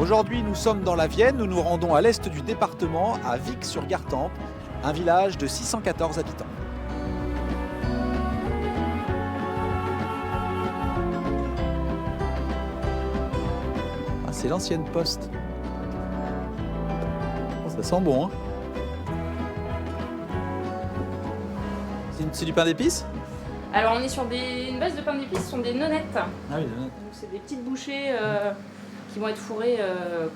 Aujourd'hui, nous sommes dans la Vienne, nous nous rendons à l'est du département, à Vic-sur-Gartempe, un village de 614 habitants. Ah, c'est l'ancienne poste. Oh, ça sent bon, hein? C'est du pain d'épices? Alors on est sur une base de pain d'épices, ce sont des nonnettes. Ah oui, Donc c'est des petites bouchées qui vont être fourrées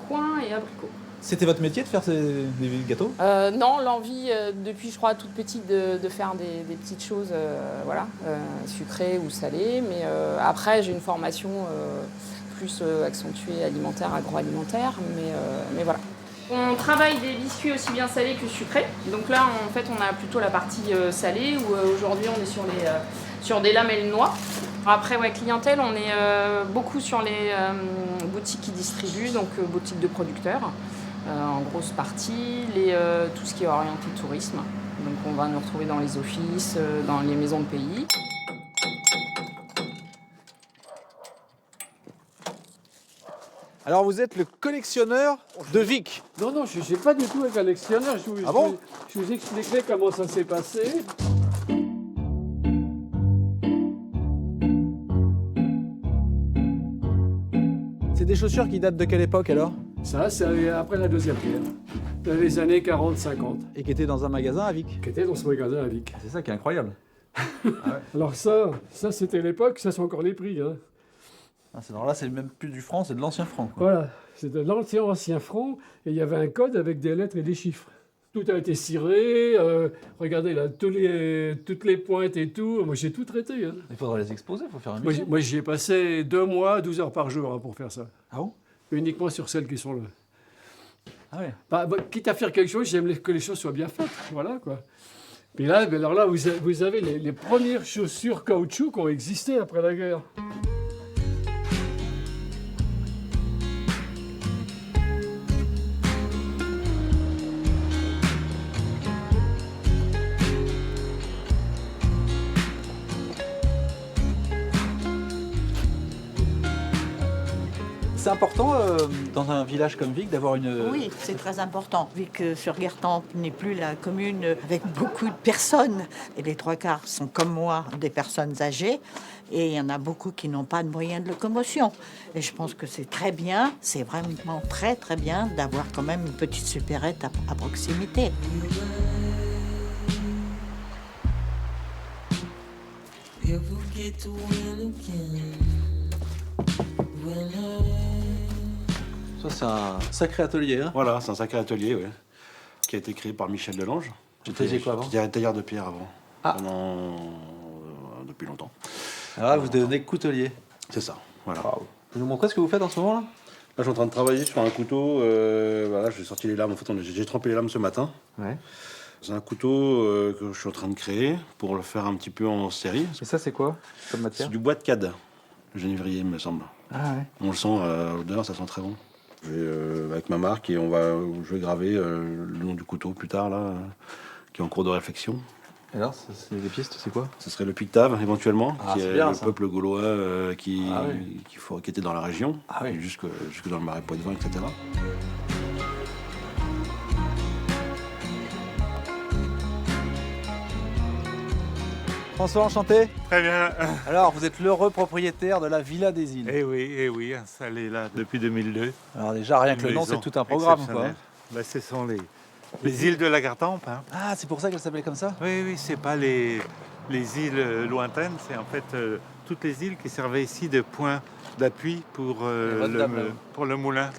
coin et abricots. C'était votre métier de faire des gâteaux? Non, l'envie depuis je crois toute petite de faire des petites choses sucrées ou salées. Mais après j'ai une formation plus accentuée alimentaire, agroalimentaire. Mais voilà. On travaille des biscuits aussi bien salés que sucrés. Donc là, en fait, on a plutôt la partie salée où aujourd'hui on est sur des lamelles noix. Après, ouais, clientèle, on est beaucoup sur les boutiques qui distribuent, donc boutiques de producteurs, en grosse partie, tout ce qui est orienté tourisme. Donc on va nous retrouver dans les offices, dans les maisons de pays. Alors vous êtes le collectionneur de Vic. Non, je ne suis pas du tout un collectionneur. Ah bon? Je vous expliquerai comment ça s'est passé. C'est des chaussures qui datent de quelle époque alors? Ça, c'est après la Deuxième Guerre, dans les années 40-50, Et qui étaient dans un magasin à Vic. qui était dans ce magasin à Vic. C'est ça qui est incroyable. Alors ça c'était l'époque, ça sont encore les prix. Hein. Alors là, c'est même plus du franc, c'est de l'ancien franc, quoi. Voilà, c'est de l'ancien franc, et il y avait un code avec des lettres et des chiffres. Tout a été ciré, regardez là, toutes les pointes et tout, moi j'ai tout traité. Hein. Il faudra les exposer, il faut faire un Moi, musée. moi j'y ai passé 2 mois, 12 heures par jour hein, pour faire ça. Ah bon? Uniquement sur celles qui sont là. Ah ouais. Quitte à faire quelque chose, j'aime que les choses soient bien faites, voilà quoi. Puis là, alors là vous avez les premières chaussures caoutchouc qui ont existé après la guerre. C'est important dans un village comme Vic d'avoir une... Oui, c'est très important, vu que sur Gartempe n'est plus la commune avec beaucoup de personnes. Et les 3/4 sont comme moi des personnes âgées. Et il y en a beaucoup qui n'ont pas de moyens de locomotion. Et je pense que c'est très bien, c'est vraiment très très bien d'avoir quand même une petite supérette à proximité. Ça, c'est un sacré atelier, hein? Voilà, c'est un sacré atelier, ouais, qui a été créé par Michel Delange. Tu faisais quoi avant? J'étais tailleur de pierre avant, Ah. depuis longtemps. Alors là, vous devenez coutelier. C'est ça, voilà. Wow. Vous pouvez nous montrer ce que vous faites en ce moment, là? Là, je suis en train de travailler sur un couteau. Voilà, j'ai sorti les lames. En fait, j'ai trempé les lames ce matin. Ouais. C'est un couteau que je suis en train de créer pour le faire un petit peu en série. Et ça, c'est quoi comme matière? C'est du bois de cad, le genévrier, il me semble. Ah ouais. On le sent, l'odeur, ça sent très bon. Je vais, avec ma marque, et je vais graver le nom du couteau plus tard, là, qui est en cours de réflexion. Et alors, c'est des pistes, c'est quoi? Ce serait le Pictave, éventuellement, Ah, qui c'est est bien, le ça. peuple gaulois qui était dans la région, Ah oui. et jusque dans le Marais Poitevin, etc. François, enchanté. Très bien. Alors, vous êtes l'heureux propriétaire de la Villa des Îles. Eh oui, installé là depuis 2002. Alors déjà, rien que le Une nom, maison c'est tout un programme, quoi. exceptionnelle. Ben, ce sont les îles de la Gartempe. Hein. Ah, c'est pour ça qu'elle s'appelait comme ça? Oui, c'est pas les îles lointaines, c'est en fait toutes les îles qui servaient ici de point d'appui pour le moulin.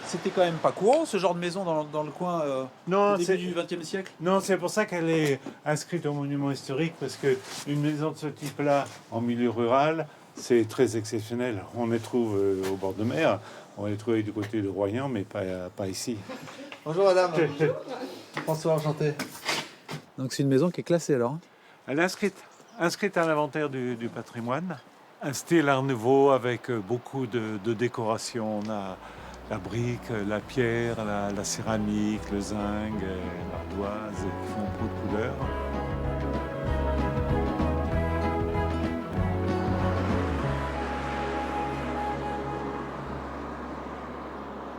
C'était quand même pas courant, ce genre de maison dans le coin Non, au début du XXe siècle? Non, c'est pour ça qu'elle est inscrite au monument historique, parce qu'une maison de ce type-là, en milieu rural, c'est très exceptionnel. On les trouve au bord de mer, on les trouve du côté de Royan, mais pas ici. Bonjour madame. François, enchanté. Donc c'est une maison qui est classée alors? Elle est inscrite à l'inventaire du patrimoine. Un style art nouveau avec beaucoup de décorations. On a la brique, la pierre, la céramique, le zinc, l'ardoise, qui font beaucoup de couleurs.